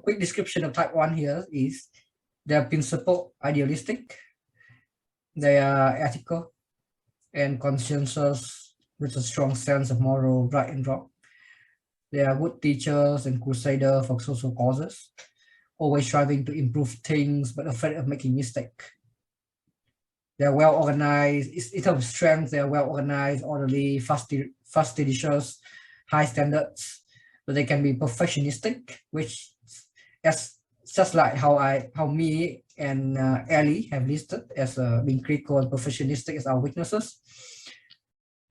quick description of type 1 here is they are principled, idealistic, they are ethical and conscientious with a strong sense of moral right and wrong. They are good teachers and crusader for social causes, always striving to improve things but afraid of making mistake. They are well organized. In terms of strength, they are well organized, orderly, fastidious, high standards. But they can be perfectionistic, which as just like how me and Ellie have listed as being critical and perfectionistic as our weaknesses.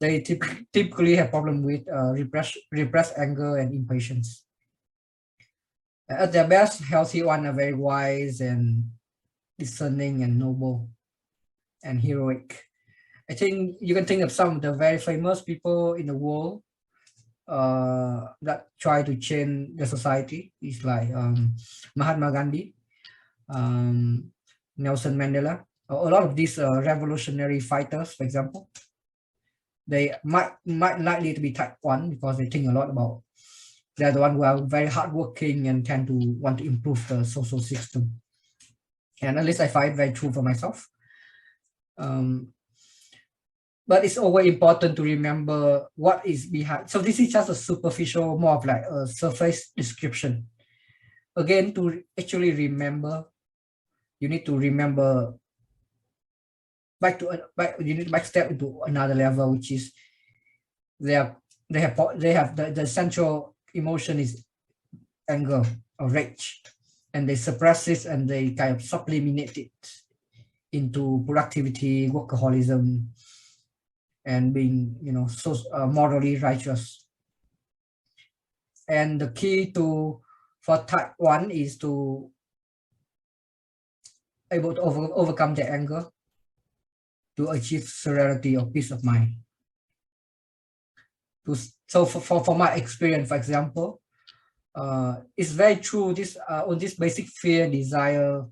They typically have problem with repressed anger and impatience. At their best, healthy ones are very wise and discerning and noble and heroic. I think you can think of some of the very famous people in the world that try to change the society. It's like Mahatma Gandhi, Nelson Mandela. A lot of these revolutionary fighters, for example, they might likely to be type 1 because they think a lot about, they're the one who are very hardworking and tend to want to improve the social system. And at least I find very true for myself. But it's always important to remember what is behind. So this is just a superficial, more of like a surface description. Again, to actually remember, you need to remember you need to back step into another level, which is they have the central emotion is anger or rage, and they suppress it and they kind of subliminate it into productivity, workaholism, and being, so morally righteous. And the key for type 1 is to able to overcome their anger to achieve serenity or peace of mind. So for my experience, for example, it's very true. This on this basic fear, desire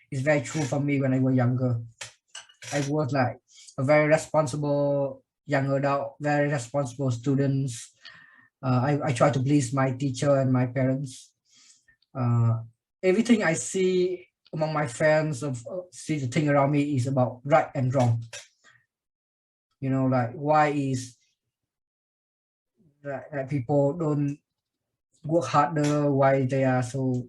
is very true for me when I was younger. I was like a very responsible young adult, very responsible students. I try to please my teacher and my parents. Everything I see among my friends see the thing around me is about right and wrong. Like why is that people don't work harder, why they are so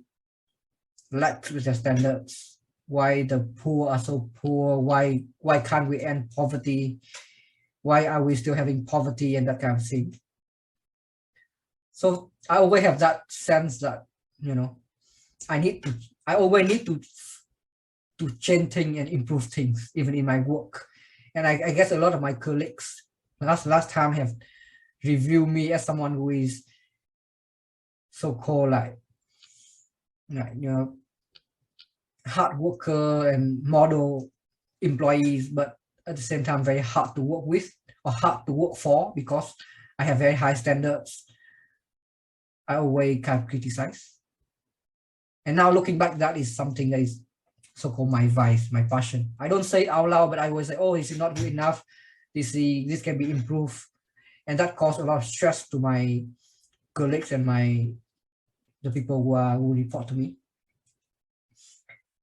lax with their standards, why the poor are so poor, why can't we end poverty, why are we still having poverty, and that kind of thing. So I always have that sense that I always need to change things and improve things even in my work. And I guess a lot of my colleagues last time have reviewed me as someone who is so-called hard worker and model employees, but at the same time very hard to work with or hard to work for because I have very high standards. I always kind of criticize. And now looking back, that is something that is so-called my vice, my passion. I don't say it out loud, but I always say, oh, is it not good enough? This can be improved. And that caused a lot of stress to my colleagues and the people who report to me.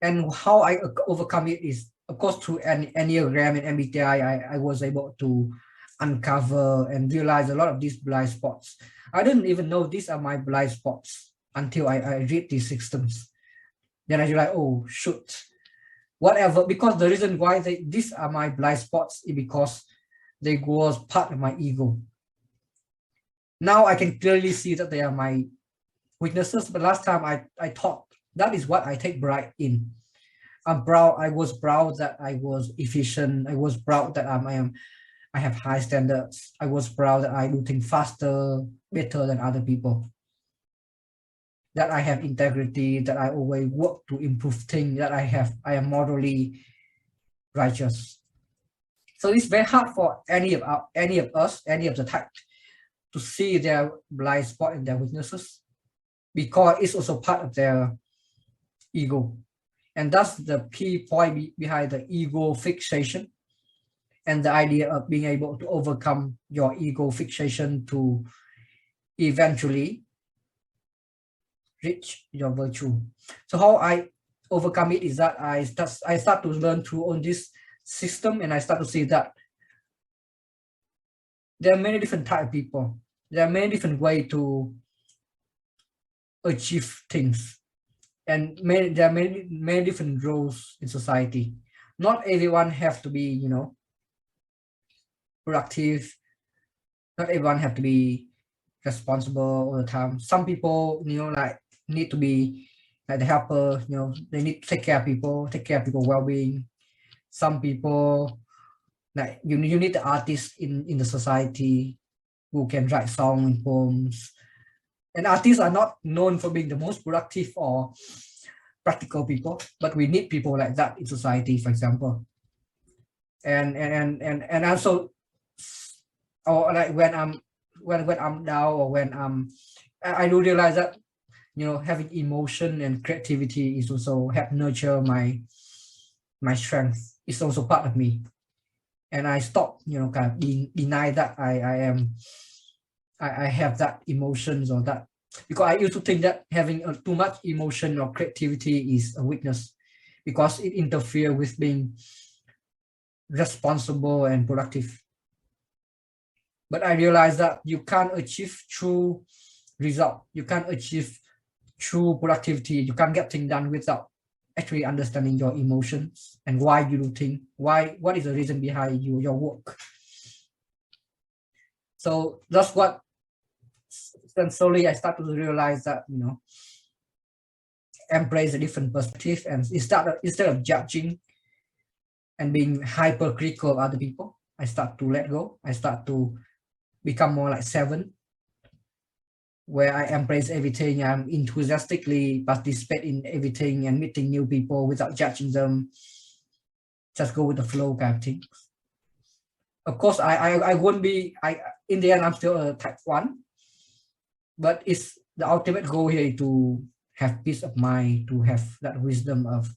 And how I overcome it is, of course, through Enneagram and MBTI, I was able to uncover and realize a lot of these blind spots. I didn't even know these are my blind spots until I read these systems. Then I realized, oh, shoot, whatever, because the reason why these are my blind spots is because they was part of my ego. Now I can clearly see that they are my weaknesses, but last time I thought that is what I take pride in. I was proud that I was efficient. I was proud that I have high standards. I was proud that I do things faster, better than other people. That I have integrity, that I always work to improve things, that I am morally righteous. So it's very hard for any of us, any of the type, to see their blind spot and their weaknesses, because it's also part of their ego. And that's the key point behind the ego fixation and the idea of being able to overcome your ego fixation to eventually reach your virtue. So how I overcome it is that I start to learn through on this system, and I start to see that there are many different type of people. There are many different ways to achieve things, and there are many different roles in society. Not everyone have to be, you know, productive. Not everyone have to be responsible all the time. Some people, you know, like need to be like the helper. You know, they need to take care of people, well-being. Some people, like you need the artists in the society who can write songs and poems. And artists are not known for being the most productive or practical people, but we need people like that in society, for example. And also, or like when I'm down, or when I do realize that, you know, having emotion and creativity is also help nurture my strength. It's also part of me, and I stop, you know, kind of deny that I have that emotions or that, because I used to think that having too much emotion or creativity is a weakness, because it interferes with being responsible and productive. But I realized that you can't achieve true result. You can't achieve true productivity. You can't get things done without actually understanding your emotions and why you do things. What is the reason behind your work? So that's what. Then slowly I start to realize that, you know, embrace a different perspective, and instead of judging and being hypercritical of other people, I start to let go. I start to become more like Seven, where I embrace everything. I'm enthusiastically participate in everything and meeting new people without judging them. Just go with the flow kind of thing. Of course, I won't be. In the end, I'm still a type 1, but it's the ultimate goal here to have peace of mind, to have that wisdom of,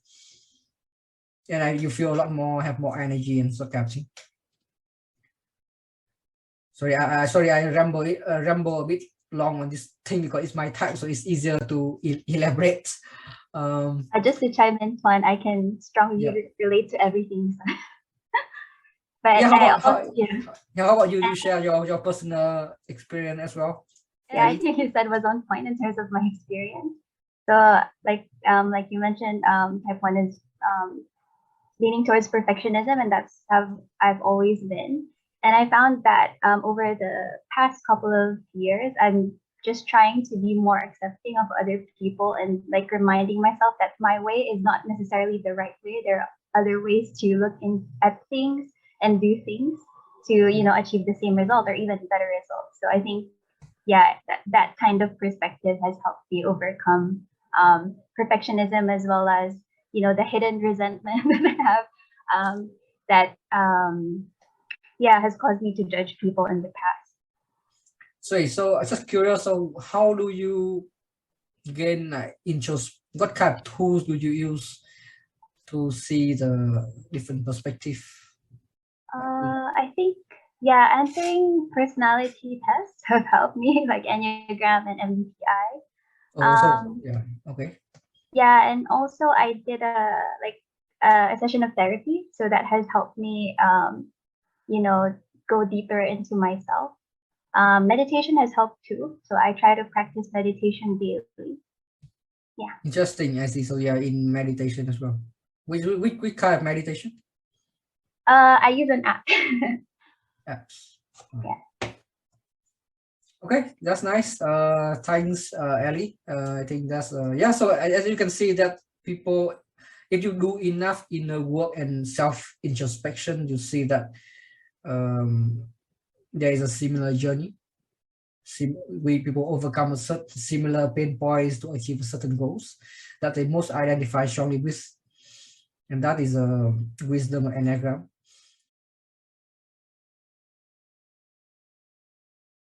and you feel a lot more, have more energy and so kind of thing. Sorry, I ramble a bit long on this thing because it's my type, so it's easier to elaborate. Just to chime in, Tuan, I can strongly relate to everything. But yeah, how about you? You share your personal experience as well. Yeah, I think you said was on point in terms of my experience. So like you mentioned, type 1 is leaning towards perfectionism, and that's how I've always been. And I found that over the past couple of years, I'm just trying to be more accepting of other people, and like reminding myself that my way is not necessarily the right way. There are other ways to look at things and do things to, you know, achieve the same result or even better results. So I think, yeah, that kind of perspective has helped me overcome perfectionism, as well as, you know, the hidden resentment that I have that has caused me to judge people in the past. So I'm just curious, so how do you gain what kind of tools do you use to see the different perspective? I think, answering personality tests have helped me, like Enneagram and MBTI. Okay. Yeah, and also I did a session of therapy, so that has helped me, you know, go deeper into myself. Meditation has helped too, so I try to practice meditation daily. Yeah. Interesting. I see. So you're in meditation as well. Which kind of meditation? I use an app. Apps. Yeah. Okay, that's nice. Thanks, Ellie. I think that's So as you can see that people, if you do enough inner work and self introspection, you see that there is a similar journey. People overcome a certain similar pain points to achieve certain goals that they most identify strongly with, and that is a wisdom Enneagram.